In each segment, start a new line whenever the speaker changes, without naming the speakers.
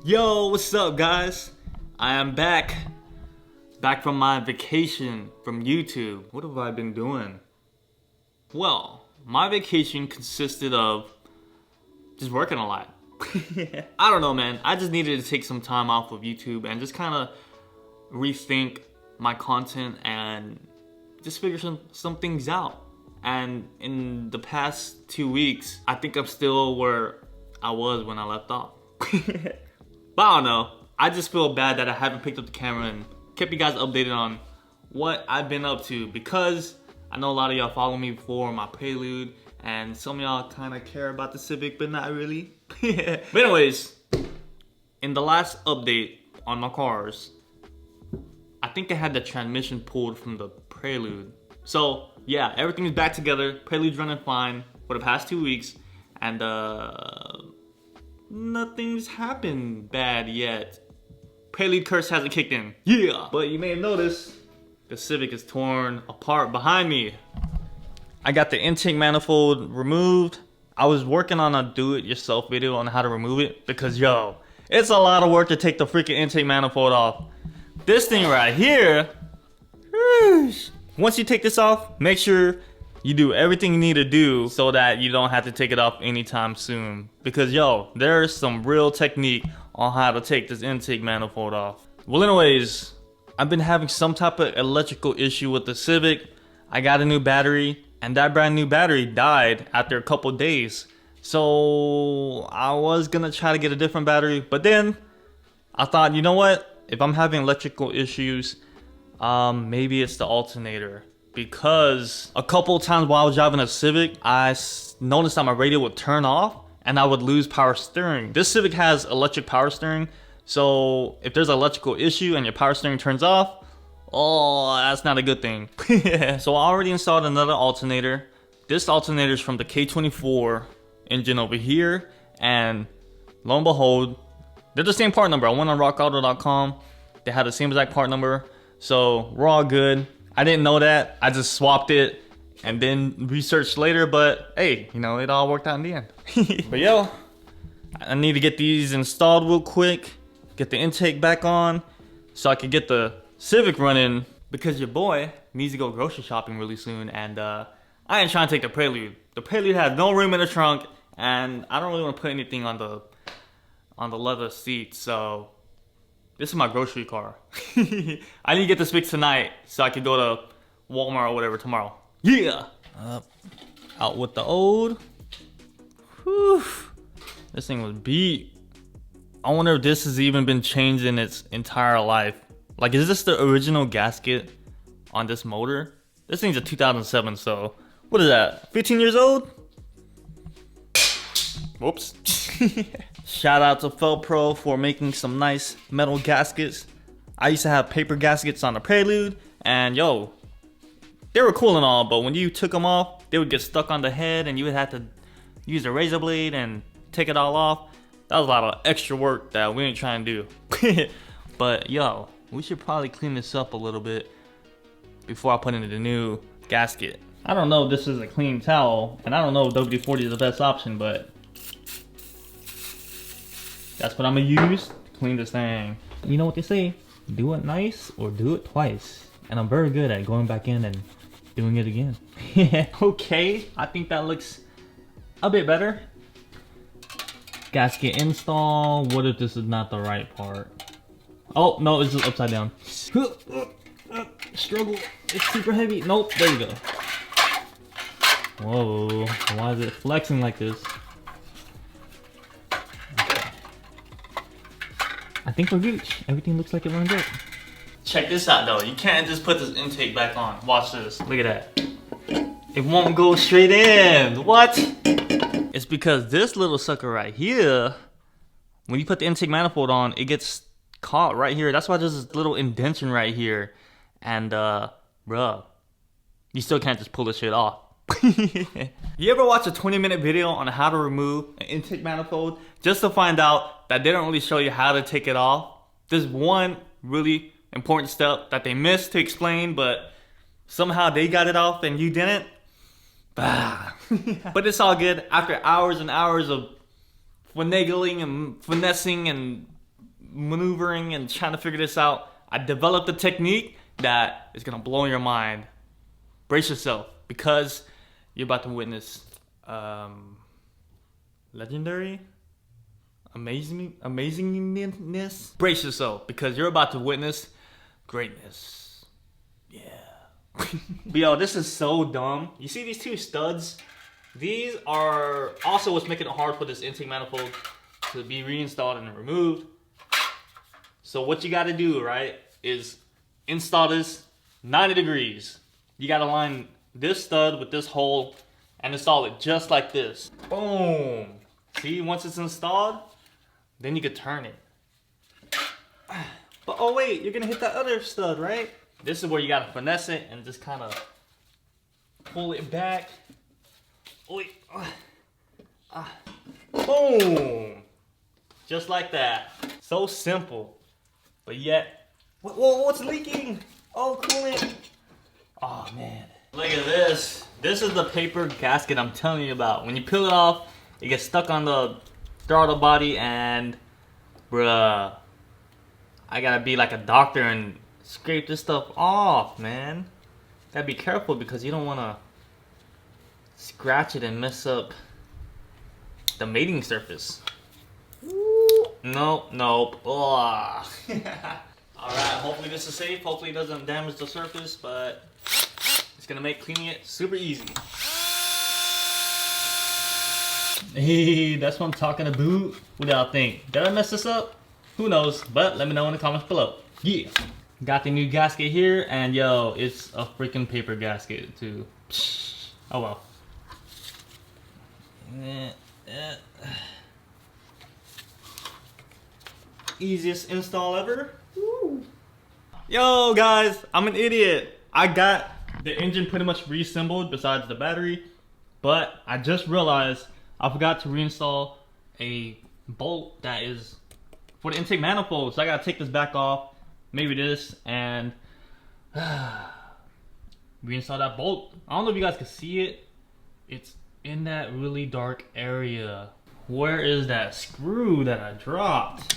Yo, what's up, guys? I am back from my vacation from YouTube. What have I been doing? Well, my vacation consisted of just working a lot. I don't know, man. I just needed to take some time off of YouTube and just kind of rethink my content and just figure some things out. And in the past 2 weeks, I think I'm still where I was when I left off. But I don't know. I just feel bad that I haven't picked up the camera and kept you guys updated on what I've been up to, because I know a lot of y'all follow me for my Prelude, and some of y'all kind of care about the Civic, but not really. But anyways, in the last update on my cars, I think I had the transmission pulled from the Prelude. So yeah, everything is back together. Prelude's running fine for the past 2 weeks, and nothing's happened bad yet. Prelude Cursed hasn't kicked in. Yeah! But you may have noticed the Civic is torn apart behind me. I got the intake manifold removed. I was working on a do-it-yourself video on how to remove it because, yo, it's a lot of work to take the freaking intake manifold off. This thing right here, once you take this off, make sure you do everything you need to do so that you don't have to take it off anytime soon. Because yo, there's some real technique on how to take this intake manifold off. Well anyways, I've been having some type of electrical issue with the Civic. I got a new battery, and that brand new battery died after a couple days. So I was gonna try to get a different battery, but then I thought, you know what? If I'm having electrical issues, maybe it's the alternator. Because a couple of times while I was driving a Civic, I noticed that my radio would turn off and I would lose power steering. This Civic has electric power steering, so if there's an electrical issue and your power steering turns off, oh, that's not a good thing. So I already installed another alternator. This alternator is from the K24 engine over here, and lo and behold, they're the same part number. I went on rockauto.com, they had the same exact part number, so we're all good. I didn't know that. I just swapped it and then researched later, but hey, you know, it all worked out in the end. But yo, I need to get these installed real quick, get the intake back on so I can get the Civic running, because your boy needs to go grocery shopping really soon, and I ain't trying to take the Prelude. The Prelude has no room in the trunk, and I don't really want to put anything on the leather seat, so this is my grocery car. I need to get this fixed tonight so I can go to Walmart or whatever tomorrow. Yeah! Out with the old. Whew. This thing was beat. I wonder if this has even been changed in its entire life. Like, is this the original gasket on this motor? This thing's a 2007, so what is that? 15 years old? Whoops. Shout out to Felpro for making some nice metal gaskets. I used to have paper gaskets on the Prelude, and yo, they were cool and all, but when you took them off, they would get stuck on the head and you would have to use a razor blade and take it all off. That was a lot of extra work that we ain't trying to do. But yo, we should probably clean this up a little bit before I put in the new gasket. I don't know if this is a clean towel, and I don't know if WD-40 is the best option, but that's what I'm gonna use to clean this thing. You know what they say, do it nice or do it twice. And I'm very good at going back in and doing it again. Okay, I think that looks a bit better. Gasket install. What if this is not the right part? Oh, no, it's just upside down. Struggle, it's super heavy. Nope, there we go. Whoa, why is it flexing like this? I think we're good. Everything looks like it runs good. Check this out though. You can't just put this intake back on. Watch this. Look at that. It won't go straight in. What? It's because this little sucker right here, when you put the intake manifold on, it gets caught right here. That's why there's this little indentation right here. And bruh, you still can't just pull this shit off. You ever watch a 20-minute video on how to remove an intake manifold just to find out that they don't really show you how to take it off? There's one really important step that they missed to explain, but somehow they got it off and you didn't. But it's all good. After hours and hours of finagling and finessing and maneuvering and trying to figure this out, I developed a technique that is gonna blow your mind. Brace yourself, because you're about to witness legendary, amazingness. Brace yourself, because you're about to witness greatness. Yeah. But yo, this is so dumb. You see these two studs? These are also what's making it hard for this intake manifold to be reinstalled and removed. So what you gotta do, right, is install this 90 degrees. You gotta line this stud with this hole and install it just like this. Boom. See, once it's installed, then you can turn it. But oh wait, you're gonna hit that other stud, right? This is where you gotta finesse it and just kind of pull it back. Wait. Boom. Just like that. So simple. But yet, whoa, what's leaking? Oh, coolant. Oh man. Look at this. This is the paper gasket I'm telling you about. When you peel it off, it gets stuck on the throttle body, and bruh, I gotta be like a doctor and scrape this stuff off, man. Gotta be careful because you don't wanna scratch it and mess up the mating surface. Nope. Alright, hopefully this is safe. Hopefully it doesn't damage the surface, but it's gonna make cleaning it super easy. Hey, that's what I'm talking about. What do y'all think? Did I mess this up? Who knows? But let me know in the comments below. Yeah. Got the new gasket here, and yo, it's a freaking paper gasket too. Oh well. Easiest install ever. Woo. Yo guys, I'm an idiot. I got the engine pretty much reassembled besides the battery, but I just realized I forgot to reinstall a bolt that is for the intake manifold. So I gotta take this back off, maybe this, and reinstall that bolt. I don't know if you guys can see it. It's in that really dark area. Where is that screw that I dropped?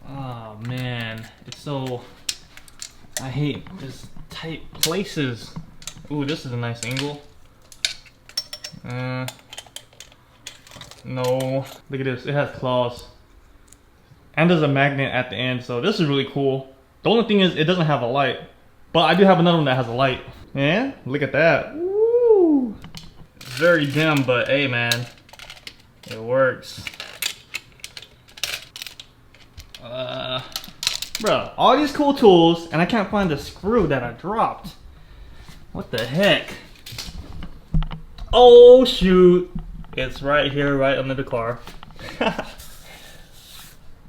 Oh man, it's so, I hate this tight places. Ooh, this is a nice angle. No, look at this, it has claws. And there's a magnet at the end, so this is really cool. The only thing is it doesn't have a light, but I do have another one that has a light. Yeah, look at that. Woo! It's very dim, but hey man, it works. Bro, all these cool tools, and I can't find the screw that I dropped. What the heck? Oh shoot, it's right here, right under the car.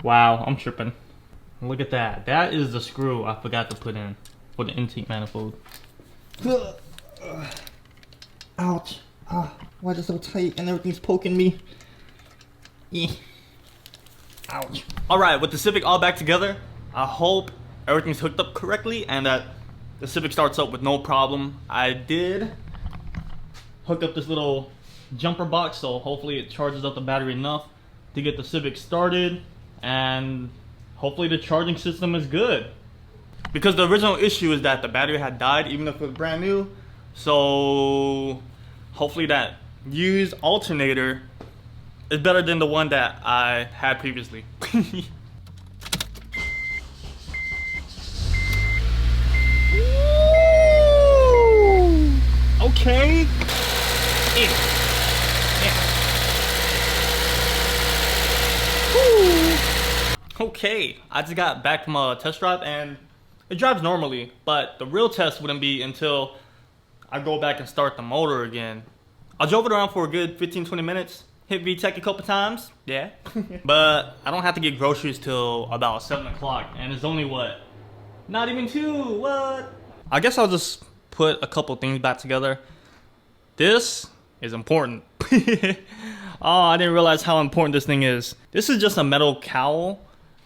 Wow, I'm tripping. Look at that. That is the screw I forgot to put in for the intake manifold. Ouch. Why is it so tight and everything's poking me? Ouch. Alright, with the Civic all back together, I hope everything's hooked up correctly and that the Civic starts up with no problem. I did hook up this little jumper box, so hopefully it charges up the battery enough to get the Civic started, and hopefully the charging system is good. Because the original issue is that the battery had died even if it was brand new, so hopefully that used alternator is better than the one that I had previously. Okay. Okay, I just got back from a test drive and it drives normally, but the real test wouldn't be until I go back and start the motor again. I drove it around for a good 15-20 minutes, hit VTEC a couple times, yeah. But I don't have to get groceries till about 7 o'clock, and it's only what? Not even 2, what? I guess I'll just put a couple things back together. This is important. Oh, I didn't realize how important this thing is. This is just a metal cowl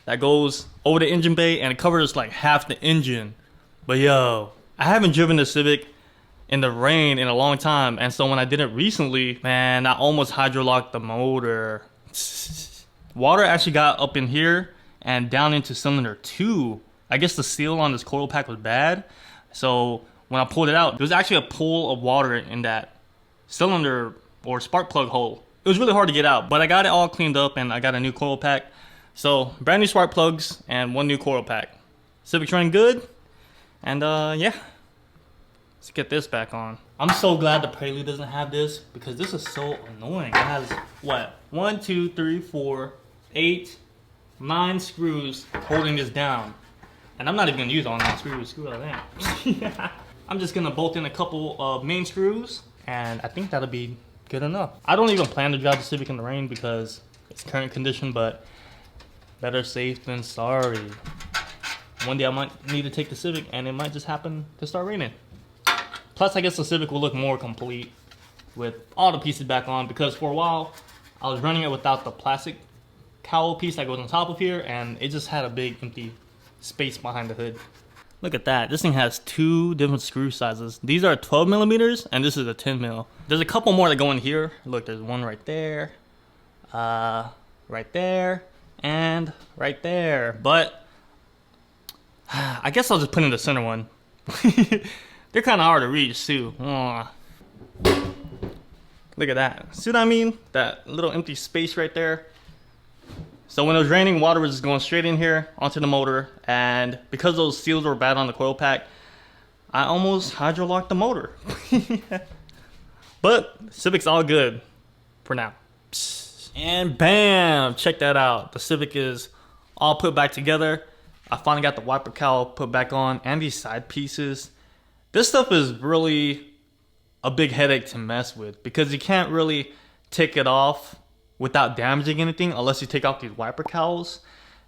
that goes over the engine bay and it covers like half the engine. But yo, I haven't driven the Civic in the rain in a long time, and so when I did it recently, man, I almost hydrolocked the motor. water actually got up in here and down into cylinder 2. I guess the seal on this coil pack was bad, so when I pulled it out, there was actually a pool of water in that cylinder or spark plug hole. It was really hard to get out, but I got it all cleaned up and I got a new coil pack. So brand new spark plugs and 1 new coil pack. Civic's running good, and yeah, let's get this back on. I'm so glad the Prelude doesn't have this because this is so annoying. It has what? 1, 2, 3, 4, 8, 9 screws holding this down. And I'm not even gonna use all 9 screws. Screw all that. I'm just gonna bolt in a couple of main screws, and I think that'll be good enough. I don't even plan to drive the Civic in the rain because it's current condition, but better safe than sorry. One day I might need to take the Civic, and it might just happen to start raining. Plus, I guess the Civic will look more complete with all the pieces back on, because for a while I was running it without the plastic cowl piece that goes on top of here, and it just had a big empty space behind the hood. Look at that. This thing has 2 different screw sizes. These are 12 millimeters and this is a 10 mil. There's a couple more that go in here. Look, there's one right there, right there, and right there. But I guess I'll just put in the center one. They're kind of hard to reach too. Look at that. See what I mean? That little empty space right there. So when it was raining, water was just going straight in here onto the motor, and because those seals were bad on the coil pack, I almost hydrolocked the motor. But Civic's all good for now. And bam! Check that out. The Civic is all put back together. I finally got the wiper cowl put back on and these side pieces. This stuff is really a big headache to mess with because you can't really take it off without damaging anything unless you take off these wiper cowls.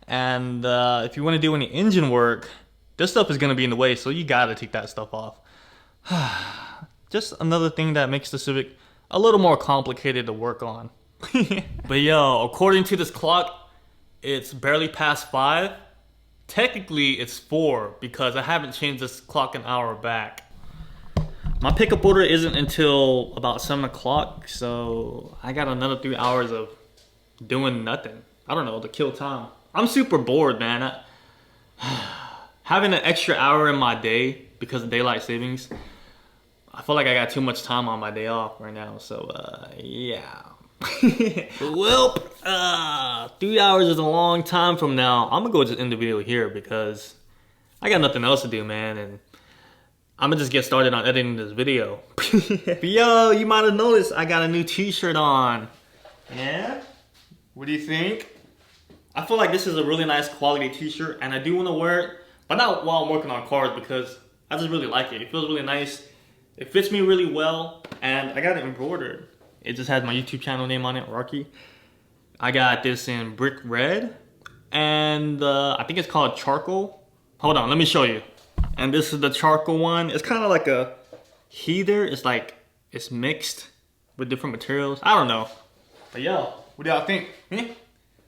And if you want to do any engine work, this stuff is going to be in the way, so you got to take that stuff off. Just another thing that makes the Civic a little more complicated to work on. But yo, according to this clock, it's barely past 5. Technically it's 4 because I haven't changed this clock an hour back. My pickup order isn't until about 7 o'clock, so I got another 3 hours of doing nothing. I don't know, to kill time. I'm super bored, man. Having an extra hour in my day because of daylight savings, I feel like I got too much time on my day off right now, so yeah. Well, 3 hours is a long time from now. I'm gonna go just end the video here because I got nothing else to do, man, and I'm gonna just get started on editing this video. But yo, you might have noticed I got a new t-shirt on. Yeah? What do you think? I feel like this is a really nice quality t-shirt, and I do want to wear it, but not while I'm working on cars because I just really like it. It feels really nice. It fits me really well, and I got it embroidered. It just has my YouTube channel name on it, Rocky. I got this in brick red, and I think it's called charcoal. Hold on, let me show you. And this is the charcoal one. It's kind of like a heather. It's like, it's mixed with different materials. I don't know. But yo, what do y'all think?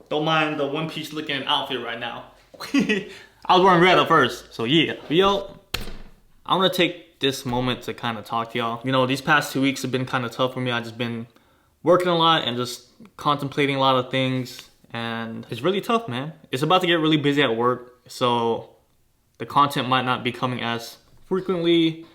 Don't mind the one-piece looking outfit right now. I was wearing red at first, so yeah. But yo, I'm gonna take this moment to kind of talk to y'all. You know, these past 2 weeks have been kind of tough for me. I've just been working a lot and just contemplating a lot of things, and it's really tough, man. It's about to get really busy at work, so the content might not be coming as frequently.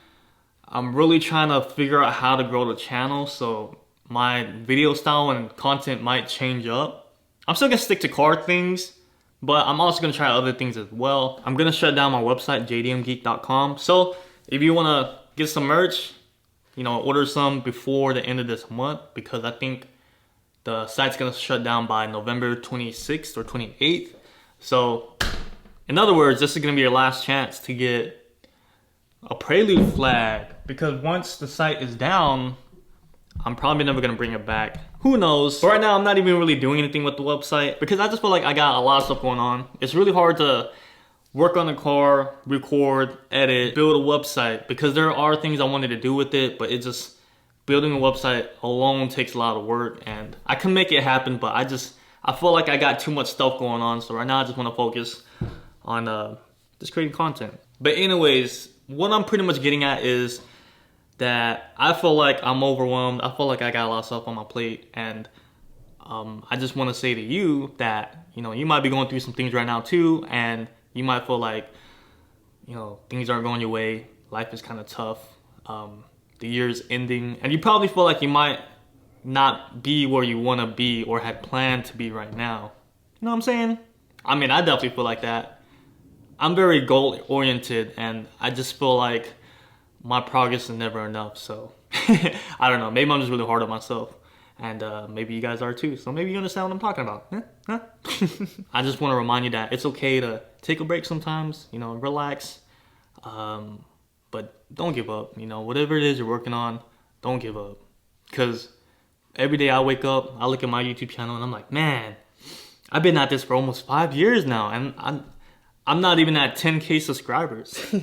I'm really trying to figure out how to grow the channel, so my video style and content might change up. I'm still gonna stick to car things, but I'm also gonna try other things as well. I'm gonna shut down my website, jdmgeek.com. So if you wanna get some merch, you know, order some before the end of this month, because I think the site's gonna shut down by November 26th or 28th. So in other words, this is gonna be your last chance to get a Prelude flag, because once the site is down, I'm probably never gonna bring it back. Who knows? But right now, I'm not even really doing anything with the website because I just feel like I got a lot of stuff going on. It's really hard to work on the car, record, edit, build a website, because there are things I wanted to do with it, but it just, building a website alone takes a lot of work, and I can make it happen, but I feel like I got too much stuff going on, so right now I just want to focus on just creating content. But anyways, what I'm pretty much getting at is that I feel like I'm overwhelmed. I feel like I got a lot of stuff on my plate, and I just want to say to you that, you might be going through some things right now too, and you might feel like, things aren't going your way. Life is kind of tough. The year's ending, and you probably feel like you might not be where you want to be or had planned to be right now. You know what I'm saying? I mean, I definitely feel like that. I'm very goal oriented, and I just feel like my progress is never enough. So I don't know. Maybe I'm just really hard on myself, and maybe you guys are too. So maybe you understand what I'm talking about. Huh? I just want to remind you that it's okay to take a break sometimes. Relax, but don't give up. Whatever it is you're working on, don't give up. Because every day I wake up, I look at my YouTube channel, and I'm like, man, I've been at this for almost 5 years now, and I'm not even at 10K subscribers.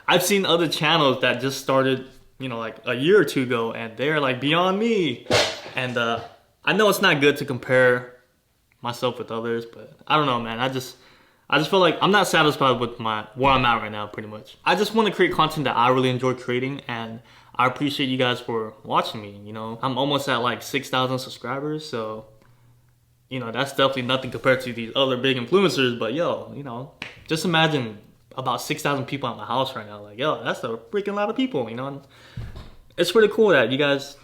I've seen other channels that just started, like a year or two ago, and they're like beyond me. And I know it's not good to compare myself with others, but I don't know, man. I just feel like I'm not satisfied with where I'm at right now, pretty much. I just want to create content that I really enjoy creating, and I appreciate you guys for watching me. I'm almost at like 6,000 subscribers, so that's definitely nothing compared to these other big influencers. But yo, just imagine about 6,000 people at my house right now. Like, yo, that's a freaking lot of people. And it's pretty cool that you guys,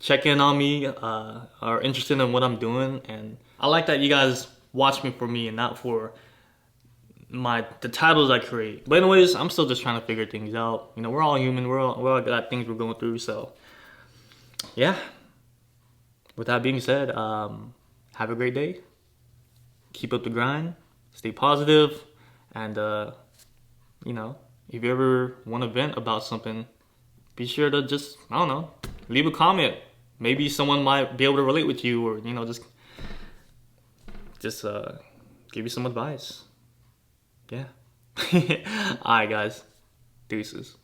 check in on me, are interested in what I'm doing, and I like that you guys watch me for me and not for the titles I create. But anyways, I'm still just trying to figure things out. We're all human. We're all got things we're going through. So yeah. With that being said, have a great day. Keep up the grind. Stay positive. And if you ever want to vent about something, be sure to just, I don't know, leave a comment. Maybe someone might be able to relate with you, or just give you some advice. Yeah. Alright guys, deuces.